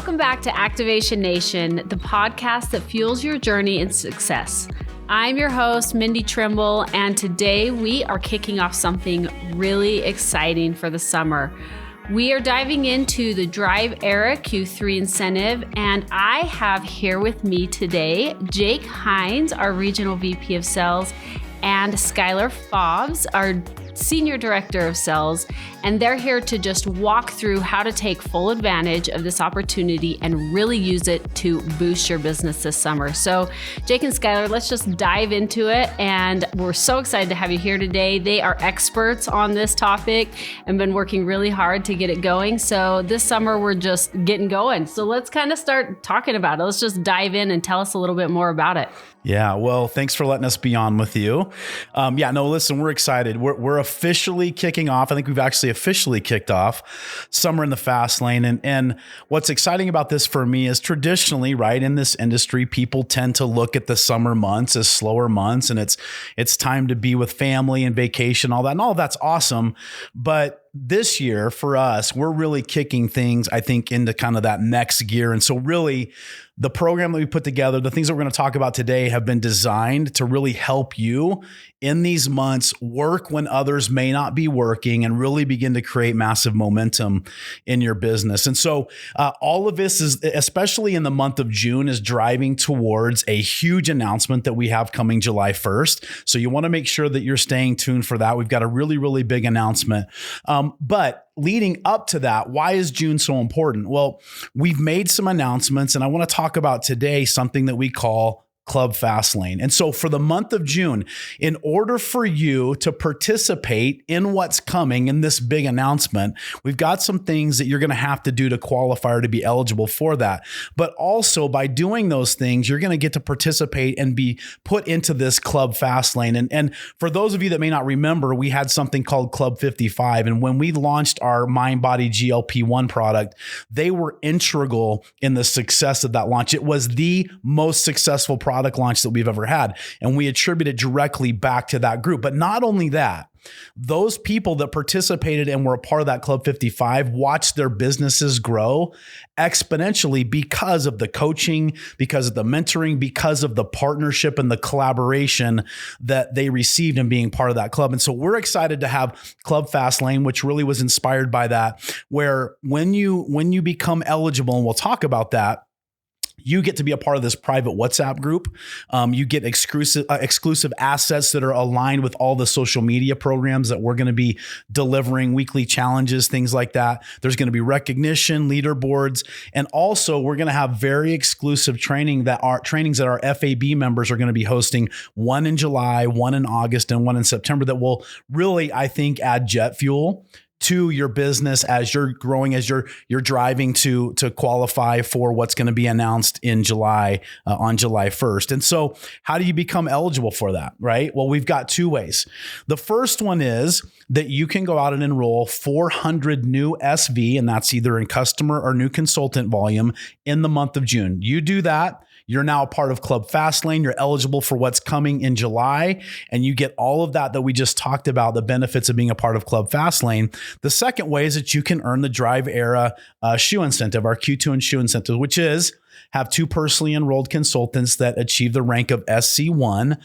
Welcome back to Activation Nation, the podcast that fuels your journey in success. I'm your host, Mindy Trimble, and today we are kicking off something really exciting for the summer. We are diving into the Drive Era Q3 incentive, and I have here with me today Jake Hines, our Regional VP of Sales, and Skyler Fobbs, our Senior Director of Sales, and they're here to just walk through how to take full advantage of this opportunity and really use it to boost your business this summer. So Jake and Skyler, let's just dive into it, and we're so excited to have you here today. They are experts on this topic and been working really hard to get it going. So this summer we're just getting going. So let's kind of start talking about it. Let's just dive in and tell us a little bit more about it. Yeah, well, thanks for letting us be on with you. Listen, we're excited. We're officially kicking off. I think we've actually officially kicked off Summer in the Fast Lane. And what's exciting about this for me is traditionally, right, in this industry, people tend to look at the summer months as slower months, and it's time to be with family and vacation, all that. And all of that's awesome. But this year for us, we're really kicking things, I think, into kind of that next gear. And so really the program that we put together, the things that we're going to talk about today have been designed to really help you in these months work when others may not be working and really begin to create massive momentum in your business. And so all of this is, especially in the month of June, is driving towards a huge announcement that we have coming July 1st. So you want to make sure that you're staying tuned for that. We've got a really, really big announcement. But leading up to that, why is June so important? Well, we've made some announcements, and I want to talk about today something that we call Club Fastlane. And so for the month of June, in order for you to participate in what's coming in this big announcement, we've got some things that you're going to have to do to qualify or to be eligible for that. But also by doing those things, you're going to get to participate and be put into this Club Fastlane. And for those of you that may not remember, we had something called Club 55. And when we launched our Mind Body GLP-1 product, they were integral in the success of that launch. It was the most successful product launch that we've ever had. And we attribute it directly back to that group. But not only that, those people that participated and were a part of that Club 55 watched their businesses grow exponentially because of the coaching, because of the mentoring, because of the partnership and the collaboration that they received in being part of that club. And so we're excited to have Club Fastlane, which really was inspired by that, where when you become eligible, and we'll talk about that, you get to be a part of this private WhatsApp group. You get exclusive assets that are aligned with all the social media programs that we're going to be delivering, weekly challenges, things like that. There's going to be recognition, leaderboards, and also we're going to have very exclusive trainings that our FAB members are going to be hosting, one in July, one in August, and one in September, that will really, I think, add jet fuel to your business as you're growing, as you're driving to qualify for what's going to be announced in July, on July 1st. And so how do you become eligible for that, right? Well, we've got two ways. The first one is that you can go out and enroll 400 new SV, and that's either in customer or new consultant volume, in the month of June. You do that, you're now a part of Club Fastlane. You're eligible for what's coming in July, and you get all of that we just talked about, the benefits of being a part of Club Fastlane. The second way is that you can earn the Drive Era shoe incentive, our Q2 and shoe incentive, which is have two personally enrolled consultants that achieve the rank of SC1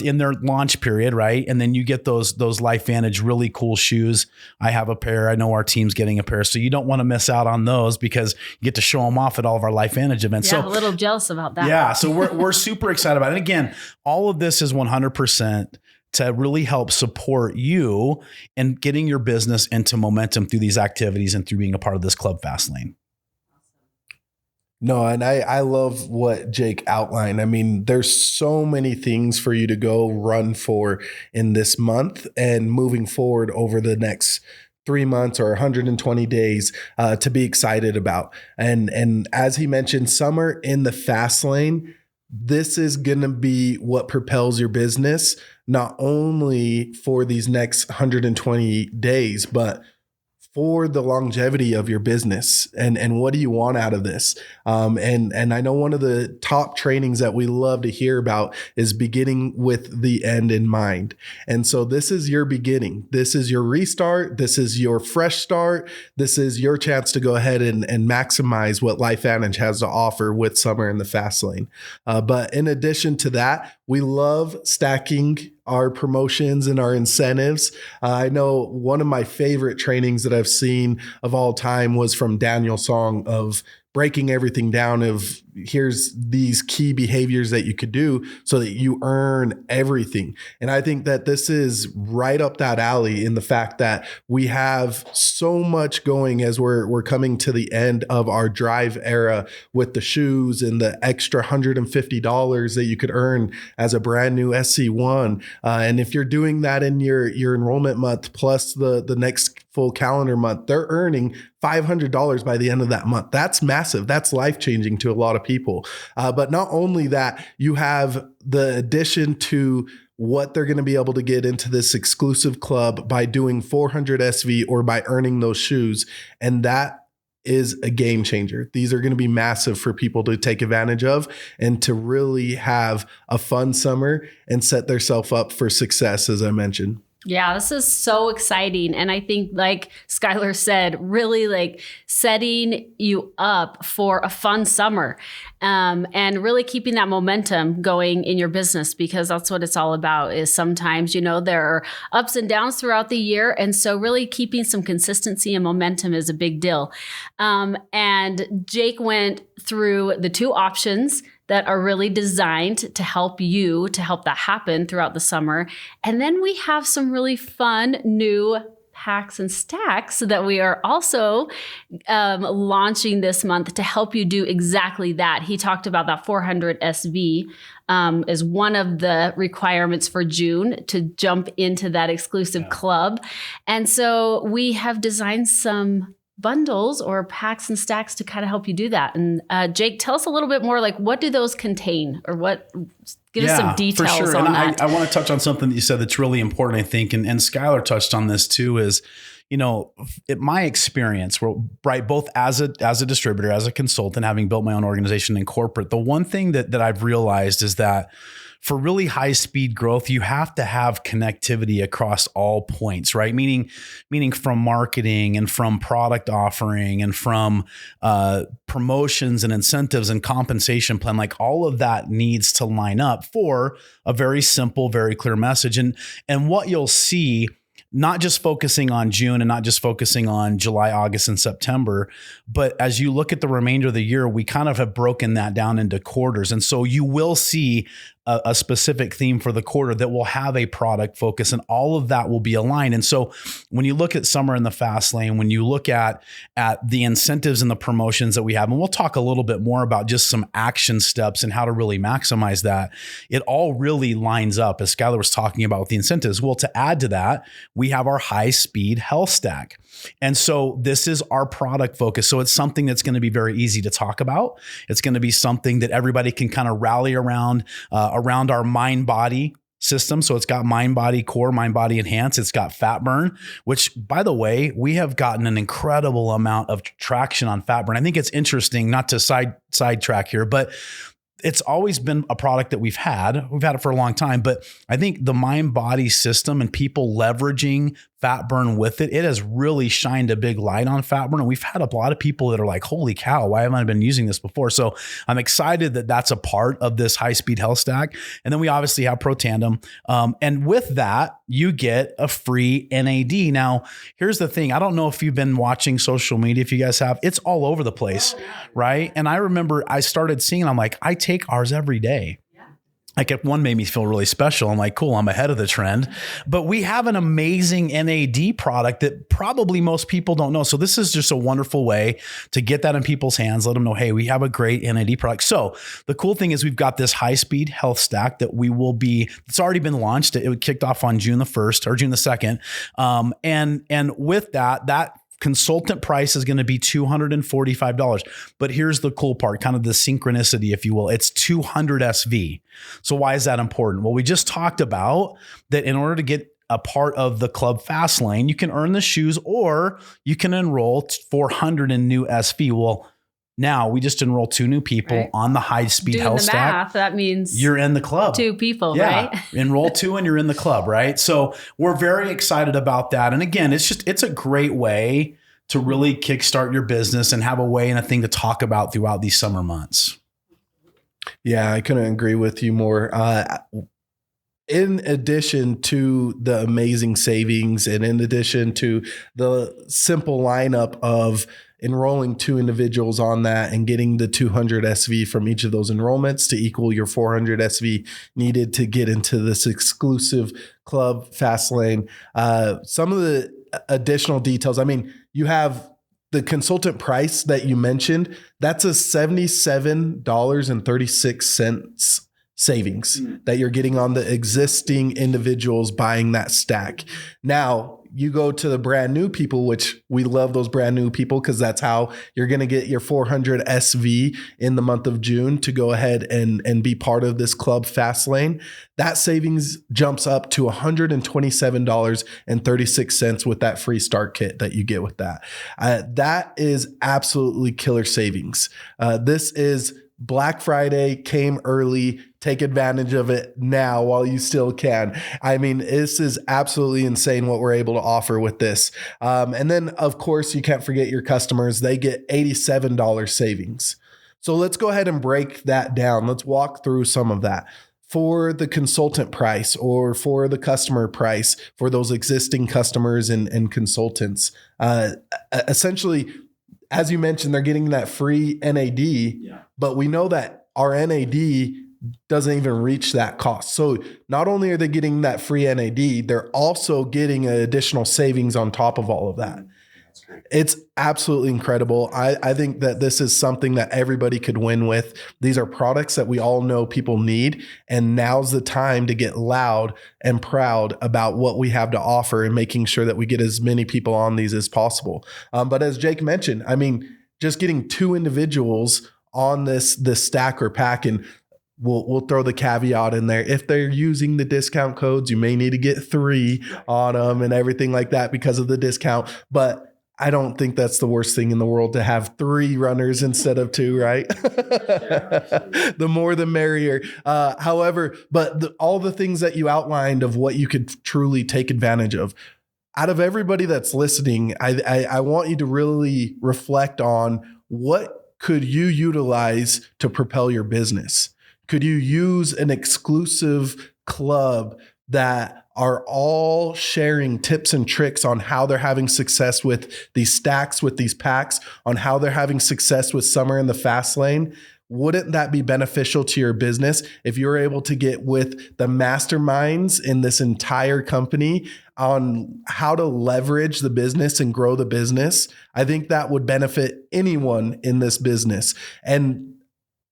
in their launch period, right? And then you get those LifeVantage really cool shoes. I have a pair. I know our team's getting a pair. So you don't want to miss out on those because you get to show them off at all of our LifeVantage events. Yeah, so a little jealous about that. Yeah, so we're super excited about it. And again, all of this is 100% to really help support you in getting your business into momentum through these activities and through being a part of this Club Fastlane. No, and I love what Jake outlined. I mean, there's so many things for you to go run for in this month and moving forward over the next 3 months or 120 days to be excited about. And as he mentioned, summer in the fast lane, this is going to be what propels your business, not only for these next 120 days, but for the longevity of your business, and what do you want out of this? And I know one of the top trainings that we love to hear about is beginning with the end in mind. And so this is your beginning. This is your restart. This is your fresh start. This is your chance to go ahead and maximize what LifeVantage has to offer with summer in the fast lane. But in addition to that, we love stacking our promotions and our incentives. I know one of my favorite trainings that I've seen of all time was from Daniel Song of breaking everything down of here's these key behaviors that you could do so that you earn everything. And I think that this is right up that alley in the fact that we have so much going as we're coming to the end of our drive era with the shoes and the extra $150 that you could earn as a brand new SC1. And if you're doing that in your enrollment month plus the next full calendar month, they're earning $500 by the end of that month. That's massive. That's life-changing to a lot of people. But not only that, you have the addition to what they're going to be able to get into this exclusive club by doing 400 SV or by earning those shoes. And that is a game changer. These are going to be massive for people to take advantage of and to really have a fun summer and set themselves up for success, as I mentioned. Yeah, this is so exciting. And I think, like Skyler said, really like setting you up for a fun summer, and really keeping that momentum going in your business, because that's what it's all about. Is sometimes, there are ups and downs throughout the year. And so really keeping some consistency and momentum is a big deal. And Jake went through the two options that are really designed to help that happen throughout the summer. And then we have some really fun new packs and stacks that we are also launching this month to help you do exactly that. He talked about that 400 SV as one of the requirements for June to jump into that exclusive club. And so we have designed some bundles or packs and stacks to kind of help you do that. And Jake, tell us a little bit more, like what do those contain, or give us some details for sure. on and that. I want to touch on something that you said that's really important, I think. And Skyler touched on this too, is, my experience, right, both as a distributor, as a consultant, having built my own organization in corporate, the one thing that I've realized is that for really high speed growth, you have to have connectivity across all points, right? Meaning from marketing and from product offering and from promotions and incentives and compensation plan, like all of that needs to line up for a very simple, very clear message. And what you'll see, not just focusing on June and not just focusing on July, August, and September, but as you look at the remainder of the year, we kind of have broken that down into quarters. And so you will see a specific theme for the quarter that will have a product focus, and all of that will be aligned. And so when you look at summer in the fast lane, when you look at the incentives and the promotions that we have, and we'll talk a little bit more about just some action steps and how to really maximize that, it all really lines up, as Skyler was talking about with the incentives. Well, to add to that, we have our high speed health stack. And so this is our product focus. So it's something that's going to be very easy to talk about. It's going to be something that everybody can kind of rally around our mind body system. So it's got mind body core, mind body enhance. It's got fat burn, which, by the way, we have gotten an incredible amount of traction on fat burn. I think it's interesting, not to sidetrack here, but it's always been a product that we've had. We've had it for a long time, but I think the mind body system and people leveraging fat burn with it has really shined a big light on fat burn. And we've had a lot of people that are like, holy cow, why haven't I been using this before? So I'm excited that that's a part of this high speed health stack. And then we obviously have Pro Tandem. And with that, you get a free NAD. Now, here's the thing. I don't know if you've been watching social media, if you guys have, it's all over the place, right? And I remember I started seeing, I'm like, I take ours every day. Like one made me feel really special. I'm like, cool, I'm ahead of the trend. But we have an amazing NAD product that probably most people don't know. So this is just a wonderful way to get that in people's hands, let them know, hey, we have a great NAD product. So the cool thing is we've got this high-speed health stack that it's already been launched. It kicked off on June the 1st or June the 2nd. And with that consultant price is going to be $245. But here's the cool part, kind of the synchronicity, if you will. It's 200 SV. So why is that important? Well, we just talked about that in order to get a part of the club fast lane, you can earn the shoes or you can enroll 400 in new SV. Well, now we just enroll 2 new people on the high speed health stack. Math, that means you're in the club. 2 people, right? Enroll 2 and you're in the club, right? So we're very excited about that. And again, it's a great way to really kickstart your business and have a way and a thing to talk about throughout these summer months. Yeah, I couldn't agree with you more. In addition to the amazing savings and in addition to the simple lineup of enrolling 2 individuals on that and getting the 200 SV from each of those enrollments to equal your 400 SV needed to get into this exclusive club fast lane. Some of the additional details, I mean, you have the consultant price that you mentioned, that's a $77.36 savings that you're getting on the existing individuals buying that stack. Now, you go to the brand new people, which we love those brand new people because that's how you're going to get your 400 SV in the month of June to go ahead and be part of this club fast lane. That savings jumps up to $127.36 with that free start kit that you get with that. That is absolutely killer savings. This is Black Friday, came early. Take advantage of it now while you still can. I mean, this is absolutely insane what we're able to offer with this. And then, of course, you can't forget your customers. They get $87 savings. So let's go ahead and break that down. Let's walk through some of that. For the consultant price or for the customer price for those existing customers and consultants, essentially, as you mentioned, they're getting that free NAD, but we know that our NAD doesn't even reach that cost. So not only are they getting that free NAD, they're also getting an additional savings on top of all of that. It's absolutely incredible. I think that this is something that everybody could win with. These are products that we all know people need. And now's the time to get loud and proud about what we have to offer and making sure that we get as many people on these as possible. But as Jake mentioned, I mean, just getting 2 individuals on this stack or pack, and we'll throw the caveat in there. If they're using the discount codes, you may need to get 3 on them and everything like that because of the discount. But I don't think that's the worst thing in the world to have 3 runners instead of 2, right? The more the merrier. However, but all the things that you outlined of what you could truly take advantage of, out of everybody that's listening, I want you to really reflect on what could you utilize to propel your business? Could you use an exclusive club that are all sharing tips and tricks on how they're having success with these stacks, with these packs, on how they're having success with summer in the fast lane? Wouldn't that be beneficial to your business if you're able to get with the masterminds in this entire company on how to leverage the business and grow the business? I think that would benefit anyone in this business. And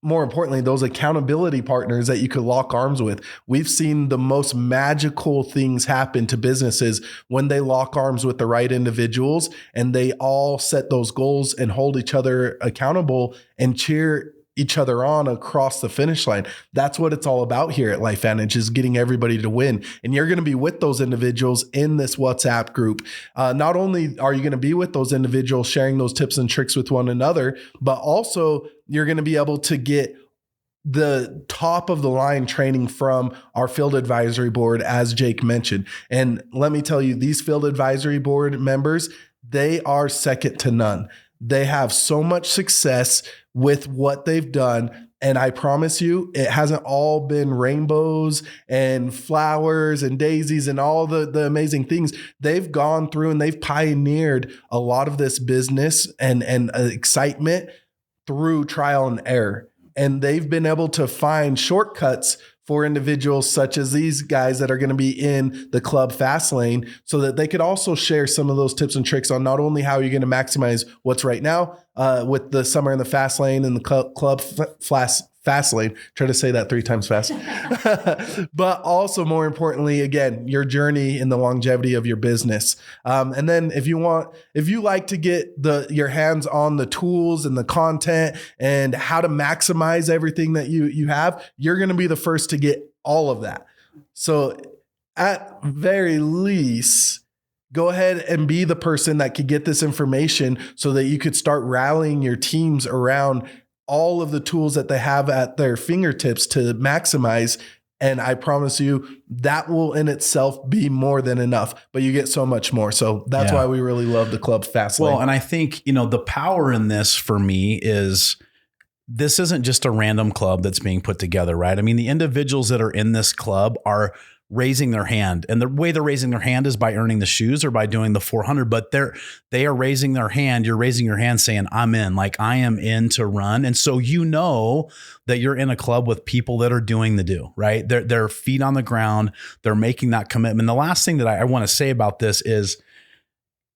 more importantly, those accountability partners that you could lock arms with. We've seen the most magical things happen to businesses when they lock arms with the right individuals and they all set those goals and hold each other accountable and cheer each other on across the finish line. That's what it's all about here at LifeVantage, is getting everybody to win. And you're going to be with those individuals in this WhatsApp group. Not only are you going to be with those individuals sharing those tips and tricks with one another, but also you're going to be able to get the top of the line training from our field advisory board, as Jake mentioned. And let me tell you, these field advisory board members, they are second to none. They have so much success with what they've done. And I promise you, it hasn't all been rainbows and flowers and daisies and all the amazing things. They've gone through and they've pioneered a lot of this business and excitement through trial and error. And they've been able to find shortcuts for individuals such as these guys that are going to be in the club fast lane, so that they could also share some of those tips and tricks on not only how you're going to maximize what's right now with the summer in the fast lane and the club fast lane. Try to say that 3 times fast. But also, more importantly, again, your journey in the longevity of your business. And then if you like to get your hands on the tools and the content and how to maximize everything that you have, you're going to be the first to get all of that. So at very least, go ahead and be the person that could get this information so that you could start rallying your teams around all of the tools that they have at their fingertips to maximize. And I promise you that will in itself be more than enough, but you get so much more. So that's why we really love the club Fastlane. Well, and I think, the power in this for me is this isn't just a random club that's being put together, right? I mean, the individuals that are in this club are raising their hand, and the way they're raising their hand is by earning the shoes or by doing the 400, but they are raising their hand. You're raising your hand saying, I'm in, like I am in to run. And so, that you're in a club with people that are doing the do, right? They're feet on the ground. They're making that commitment. The last thing that I want to say about this is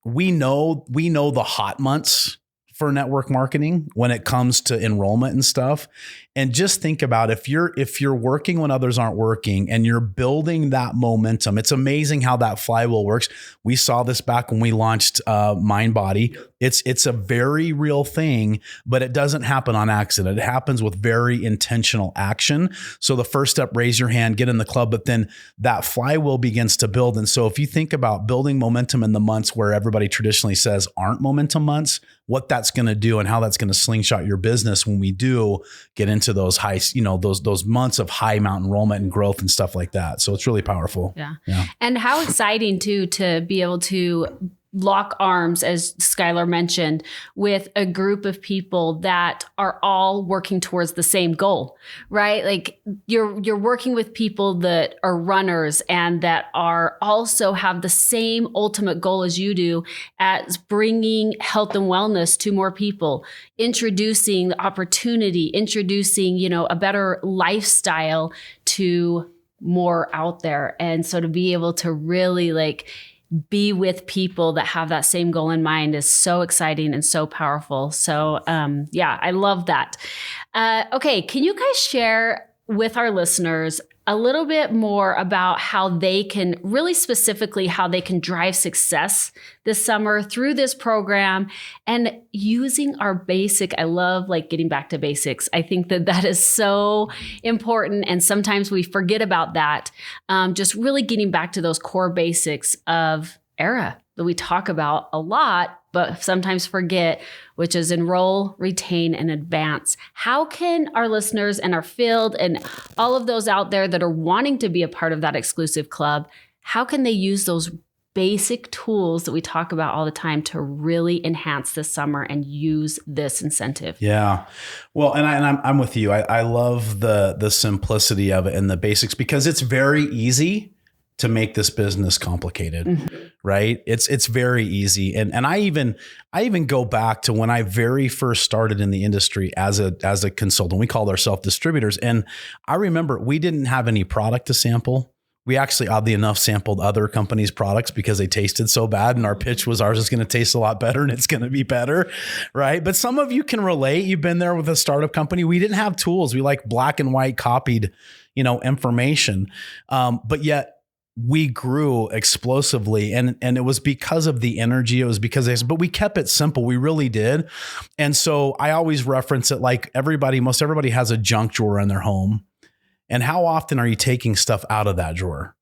we know the hot months for network marketing when it comes to enrollment and stuff. And just think about if you're working when others aren't working and you're building that momentum, it's amazing how that flywheel works. We saw this back when we launched MindBody. It's a very real thing, but it doesn't happen on accident. It happens with very intentional action. So the first step, raise your hand, get in the club, but then that flywheel begins to build. And so if you think about building momentum in the months where everybody traditionally says aren't momentum months, what that's going to do and how that's going to slingshot your business when we do get into those high, those months of high amount enrollment and growth and stuff like that. So it's really powerful. Yeah. And how exciting too, to be able to lock arms, as Skyler mentioned, with a group of people that are all working towards the same goal, right? Like you're working with people that are runners and that are also have the same ultimate goal as you do, as bringing health and wellness to more people, introducing the opportunity, introducing, a better lifestyle to more out there. And so to be able to really be with people that have that same goal in mind is so exciting and so powerful. So I love that. Okay, can you guys share with our listeners a little bit more about how they can, really specifically, how they can drive success this summer through this program and using our basic, I love getting back to basics. I think that is so important. And sometimes we forget about that. Just really getting back to those core basics of ERA that we talk about a lot, but sometimes forget, which is enroll, retain, and advance. How can our listeners and our field and all of those out there that are wanting to be a part of that exclusive club, how can they use those basic tools that we talk about all the time to really enhance this summer and use this incentive? Yeah. Well, and I'm with you. I love the simplicity of it and the basics, because it's very easy to make this business complicated, right? It's very easy. And I even go back to when I very first started in the industry as a consultant. We called ourselves distributors. And I remember we didn't have any product to sample. We actually, oddly enough, sampled other companies' products because they tasted so bad. And our pitch was ours is going to taste a lot better and it's going to be better, right? But some of you can relate. You've been there with a startup company. We didn't have tools. We black and white copied, information. But yet, we grew explosively, and it was because of the energy. It was because but we kept it simple. We really did. And so I always reference it like most everybody has a junk drawer in their home. And how often are you taking stuff out of that drawer?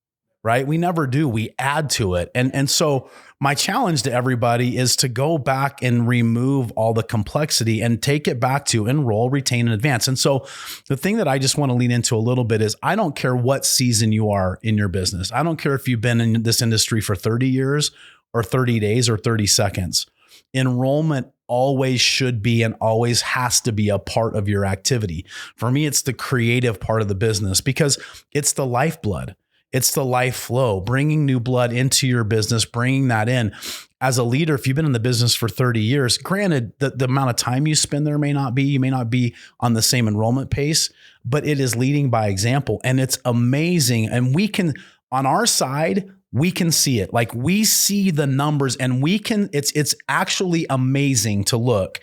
Right? We never do. We add to it. And so my challenge to everybody is to go back and remove all the complexity and take it back to enroll, retain, and advance. And so the thing that I just want to lean into a little bit is I don't care what season you are in your business. I don't care if you've been in this industry for 30 years or 30 days or 30 seconds. Enrollment always should be and always has to be a part of your activity. For me, it's the creative part of the business because it's the lifeblood. It's the life flow, bringing new blood into your business, bringing that in. As a leader, if you've been in the business for 30 years, granted, the amount of time you spend there you may not be on the same enrollment pace, but it is leading by example. And it's amazing. And we can, on our side, we can see it. We see the numbers and it's actually amazing to look.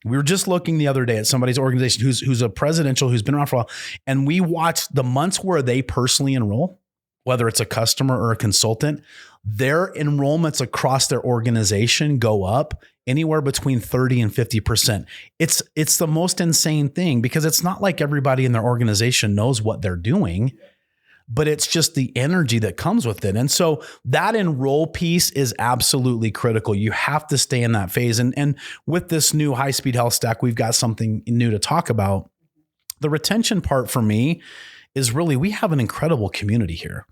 We were just looking the other day at somebody's organization who's a presidential, who's been around for a while. And we watched the months where they personally enroll, whether it's a customer or a consultant, their enrollments across their organization go up anywhere between 30 and 50%. It's the most insane thing because it's not like everybody in their organization knows what they're doing, but it's just the energy that comes with it. And so that enroll piece is absolutely critical. You have to stay in that phase. And with this new high-speed health stack, we've got something new to talk about. The retention part for me is really, we have an incredible community here.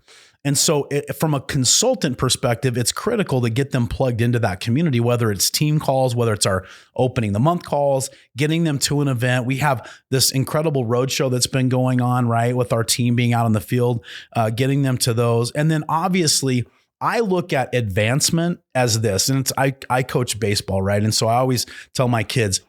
And so from a consultant perspective, it's critical to get them plugged into that community, whether it's team calls, whether it's our opening the month calls, getting them to an event. We have this incredible roadshow that's been going on, right, with our team being out in the field, getting them to those. And then obviously, I look at advancement as this, and I coach baseball, right? And so I always tell my kids,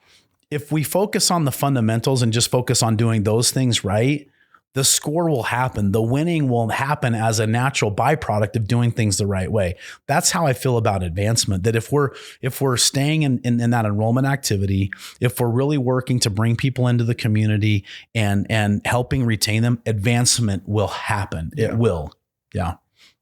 if we focus on the fundamentals and just focus on doing those things right, the score will happen. The winning will happen as a natural byproduct of doing things the right way. That's how I feel about advancement, that if we're staying in that enrollment activity, if we're really working to bring people into the community and helping retain them, advancement will happen. It will. Yeah.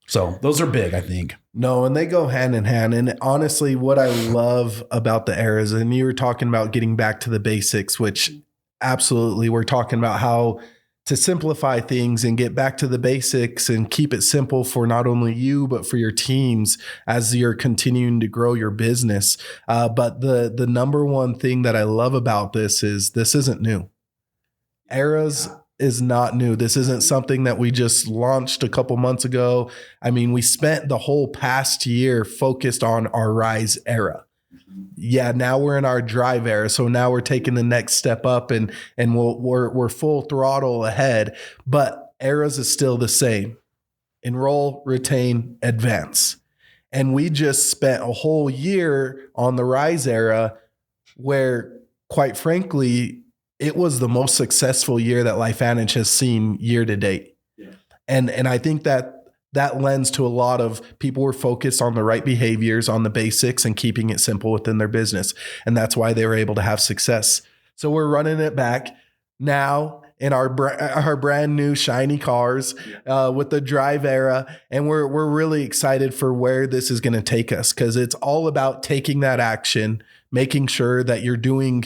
So those are big, I think. No, and they go hand in hand. And honestly, what I love about the eras, and you were talking about getting back to the basics, which absolutely, we're talking about how to simplify things and get back to the basics and keep it simple for not only you, but for your teams as you're continuing to grow your business. But the number one thing that I love about this isn't new. Eras is not new. This isn't something that we just launched a couple months ago. I mean, we spent the whole past year focused on our Rise era. Yeah, now we're in our Drive era. So now we're taking the next step up and we're full throttle ahead. But eras is still the same. Enroll, retain, advance. And we just spent a whole year on the Rise era where, quite frankly, it was the most successful year that LifeVantage has seen year to date. Yeah. And I think that lends to a lot of people were focused on the right behaviors, on the basics, and keeping it simple within their business. And that's why they were able to have success. So we're running it back now in our brand new shiny cars with the Drive era. And we're really excited for where this is going to take us, because it's all about taking that action, making sure that you're doing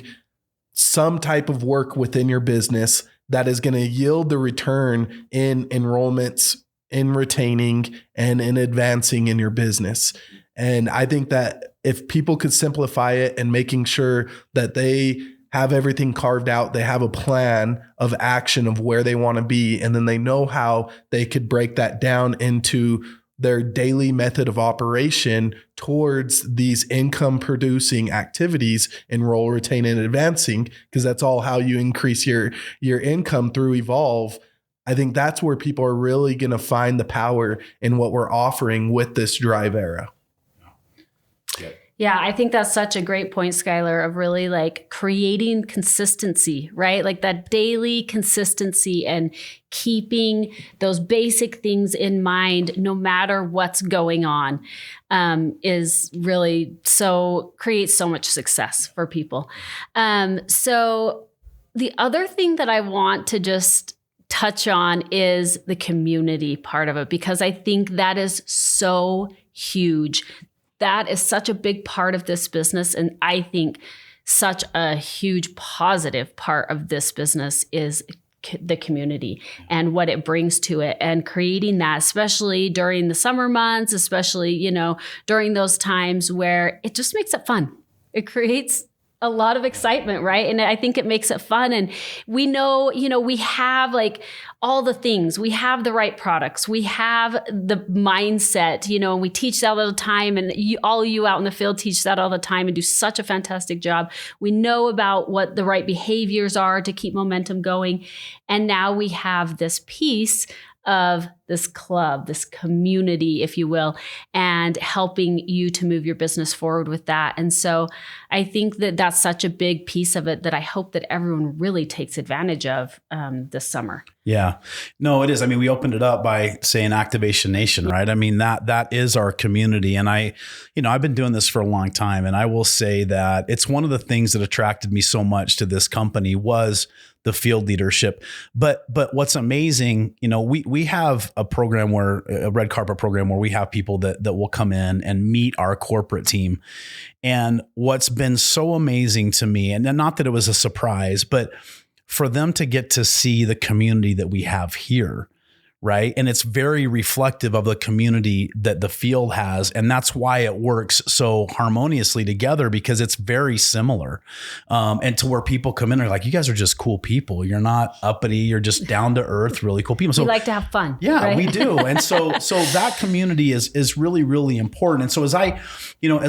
some type of work within your business that is going to yield the return in enrollments, in retaining, and in advancing in your business. And I think that if people could simplify it and making sure that they have everything carved out, they have a plan of action of where they want to be, and then they know how they could break that down into their daily method of operation towards these income producing activities, enroll, retain, and advancing, because that's all how you increase your income through Evolve. I think that's where people are really going to find the power in what we're offering with this Drive era. Yeah, I think that's such a great point, Skyler, of really like creating consistency, right? Like that daily consistency and keeping those basic things in mind, no matter what's going on, is really creates so much success for people. So the other thing that I want to just touch on is the community part of it, because I think that is so huge. That is such a big part of this business. And I think such a huge positive part of this business is the community and what it brings to it, and creating that, especially during the summer months, especially, during those times where it just makes it fun. It creates a lot of excitement, right? And I think it makes it fun. And we know, we have like all the things, we have the right products, we have the mindset, and we teach that all the time. And all you out in the field teach that all the time and do such a fantastic job. We know about what the right behaviors are to keep momentum going. And now we have this piece of this club, this community, if you will, and helping you to move your business forward with that. And so I think that that's such a big piece of it that I hope that everyone really takes advantage of this summer. Yeah, no, it is. I mean, we opened it up by saying Activation Nation, right? I mean, that is our community. And I've been doing this for a long time. And I will say that it's one of the things that attracted me so much to this company was the field leadership. But what's amazing, we have a program a red carpet program where we have people that will come in and meet our corporate team. And what's been so amazing to me, and not that it was a surprise, but for them to get to see the community that we have here, right? And it's very reflective of the community that the field has. And that's why it works so harmoniously together, because it's very similar. And to where people come in and are like, you guys are just cool people. You're not uppity. You're just down to earth, really cool people. So we like to have fun. Yeah, right? we do. And so that community is really, really important. And so as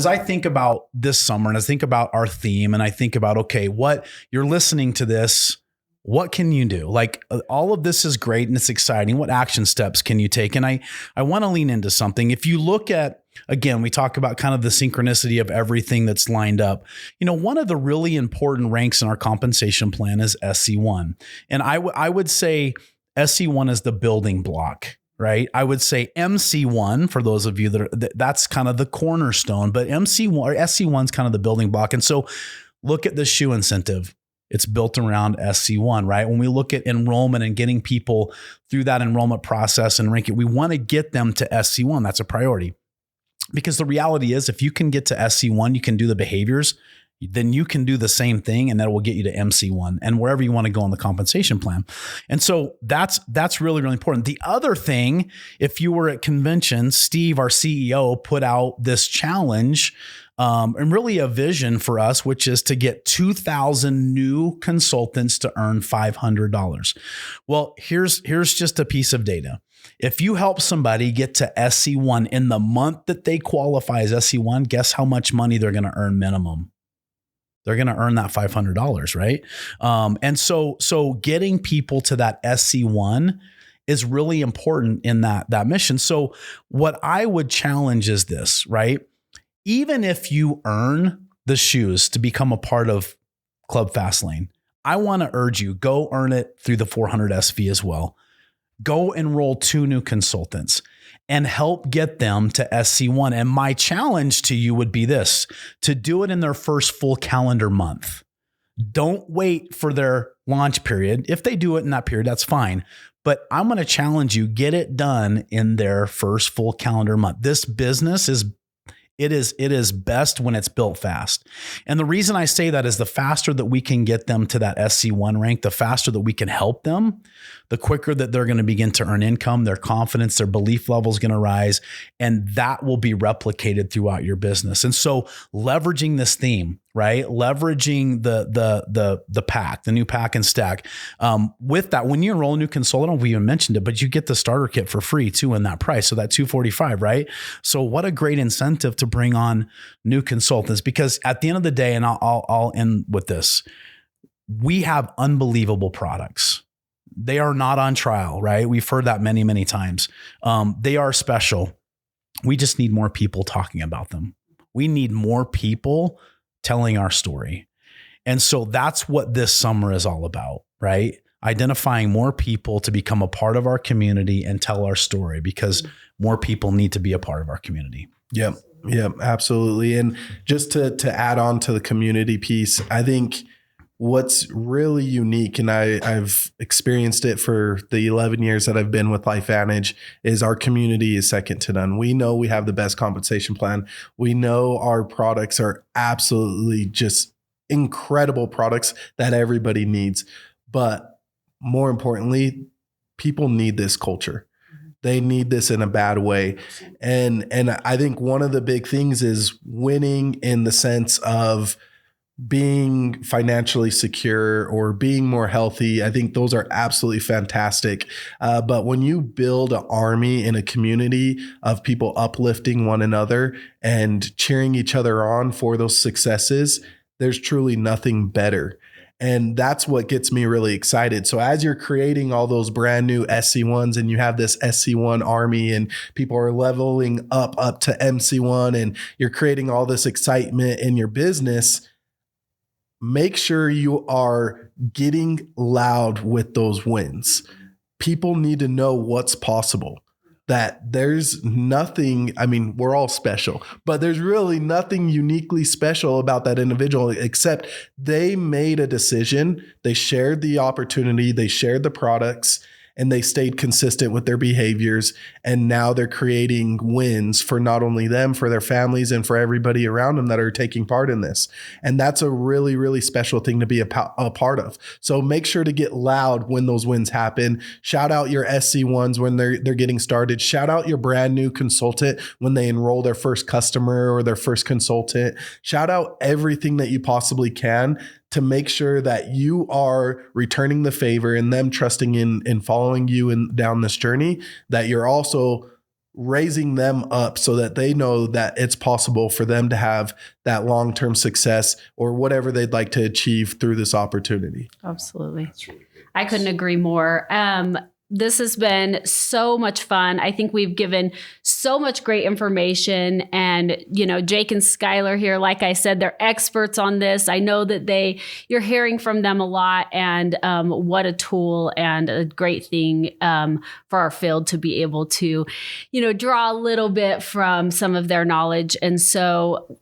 I think about this summer and I think about our theme and I think about, okay, what you're listening to this, what can you do? Like, all of this is great and it's exciting. What action steps can you take? And I want to lean into something. If you look at, again, we talk about kind of the synchronicity of everything that's lined up. One of the really important ranks in our compensation plan is SC1. And I would say SC1 is the building block, right? I would say MC1, for those of you that's kind of the cornerstone, but MC1 or SC1 is kind of the building block. And so look at the shoe incentive. It's built around SC1, right? When we look at enrollment and getting people through that enrollment process and rank it, we want to get them to SC1. That's a priority. Because the reality is, if you can get to SC1, you can do the behaviors, then you can do the same thing, and that will get you to MC1 and wherever you want to go on the compensation plan. And so that's really, really important. The other thing, if you were at convention, Steve, our CEO, put out this challenge and really a vision for us, which is to get 2,000 new consultants to earn $500. Well, here's just a piece of data. If you help somebody get to SC1 in the month that they qualify as SC1, guess how much money they're going to earn minimum? They're going to earn that $500, right? And so getting people to that SC1 is really important in that mission. So what I would challenge is this, right? Even if you earn the shoes to become a part of Club Fastlane, I want to urge you, go earn it through the 400S fee as well. Go enroll 2 new consultants and help get them to SC1. And my challenge to you would be this: to do it in their first full calendar month. Don't wait for their launch period. If they do it in that period, that's fine. But I'm going to challenge you, get it done in their first full calendar month. This business it is best when it's built fast. And the reason I say that is the faster that we can get them to that SC1 rank, the faster that we can help them, the quicker that they're going to begin to earn income, their confidence, their belief level is going to rise, and that will be replicated throughout your business. And so leveraging this theme, right? Leveraging the pack, the new pack and stack. With that, when you enroll a new consultant, I don't know if we even mentioned it, but you get the starter kit for free too in that price. So that $245, right? So what a great incentive to bring on new consultants, because at the end of the day, and I'll end with this, we have unbelievable products. They are not on trial, right? We've heard that many, many times. They are special. We just need more people talking about them. We need more people telling our story. And so that's what this summer is all about, right? Identifying more people to become a part of our community and tell our story, because more people need to be a part of our community. Yep, absolutely. And just to add on to the community piece, I think what's really unique, and I've experienced it for the 11 years that I've been with LifeVantage, is our community is second to none. We know we have the best compensation plan. We know our products are absolutely just incredible products that everybody needs. But more importantly, people need this culture. They need this in a bad way. And I think one of the big things is winning in the sense of being financially secure or being more healthy. I think those are absolutely fantastic. But when you build an army in a community of people uplifting one another and cheering each other on for those successes, there's truly nothing better. And that's what gets me really excited. So as you're creating all those brand new SC1s and you have this SC1 army and people are leveling up to MC1 and you're creating all this excitement in your business, make sure you are getting loud with those wins. People need to know what's possible, that there's nothing, I mean, we're all special, but there's really nothing uniquely special about that individual except they made a decision. They shared the opportunity. They shared the products, and they stayed consistent with their behaviors. And now they're creating wins for not only them, for their families, and for everybody around them that are taking part in this. And that's a really, really special thing to be a part of. So make sure to get loud when those wins happen. Shout out your SC1s when they're getting started. Shout out your brand new consultant when they enroll their first customer or their first consultant. Shout out everything that you possibly can to make sure that you are returning the favor and them trusting in following you down this journey, that you're also raising them up so that they know that it's possible for them to have that long-term success or whatever they'd like to achieve through this opportunity. Absolutely. I couldn't agree more. This has been so much fun. I think we've given so much great information, and, Jake and Skyler here, like I said, they're experts on this. I know that you're hearing from them a lot, and what a tool and a great thing for our field to be able to, draw a little bit from some of their knowledge. And so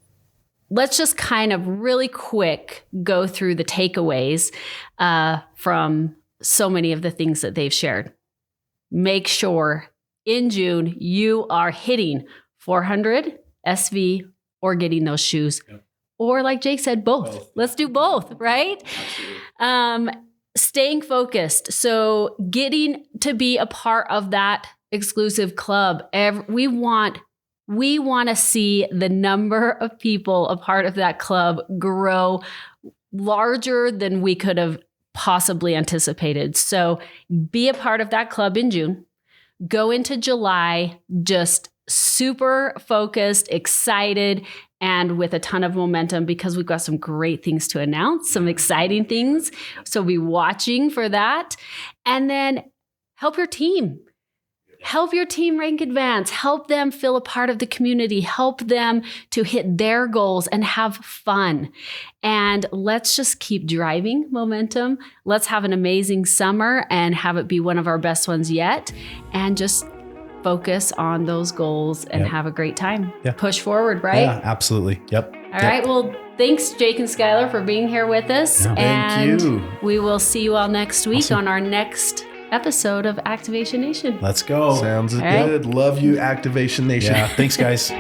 let's just kind of really quick go through the takeaways from so many of the things that they've shared. Make sure in June you are hitting 400 SV or getting those shoes. Yep. Or like Jake said, both. Let's do both, right? Staying focused. So getting to be a part of that exclusive club. We want to see the number of people a part of that club grow larger than we could have possibly anticipated. So be a part of that club in June. Go into July just super focused, excited, and with a ton of momentum, because we've got some great things to announce, some exciting things. So be watching for that. And then help your team. Help your team rank advance. Help them feel a part of the community. Help them to hit their goals and have fun. And let's just keep driving momentum. Let's have an amazing summer and have it be one of our best ones yet. And just focus on those goals and have a great time. Yeah. Push forward, right? Yeah, absolutely. Yep. All right. Well, thanks, Jake and Skyler, for being here with us. Yeah. Thank you. We will see you all next week on our next episode of Activation Nation. Let's go. Sounds good. Right. Love you, Activation Nation. Yeah. Thanks, guys.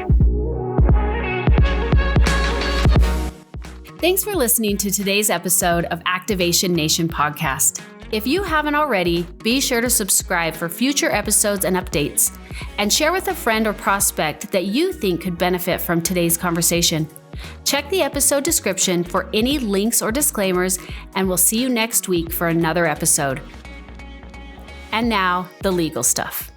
Thanks for listening to today's episode of Activation Nation podcast. If you haven't already, be sure to subscribe for future episodes and updates, and share with a friend or prospect that you think could benefit from today's conversation. Check the episode description for any links or disclaimers, and we'll see you next week for another episode. And now, the legal stuff.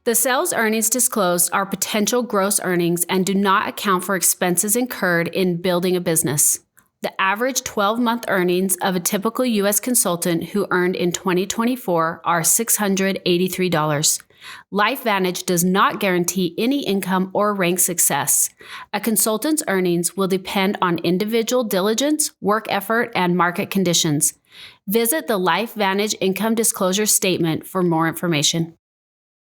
The sales earnings disclosed are potential gross earnings and do not account for expenses incurred in building a business. The average 12-month earnings of a typical U.S. consultant who earned in 2024 are $683. LifeVantage does not guarantee any income or rank success. A consultant's earnings will depend on individual diligence, work effort, and market conditions. Visit the LifeVantage Income Disclosure Statement for more information.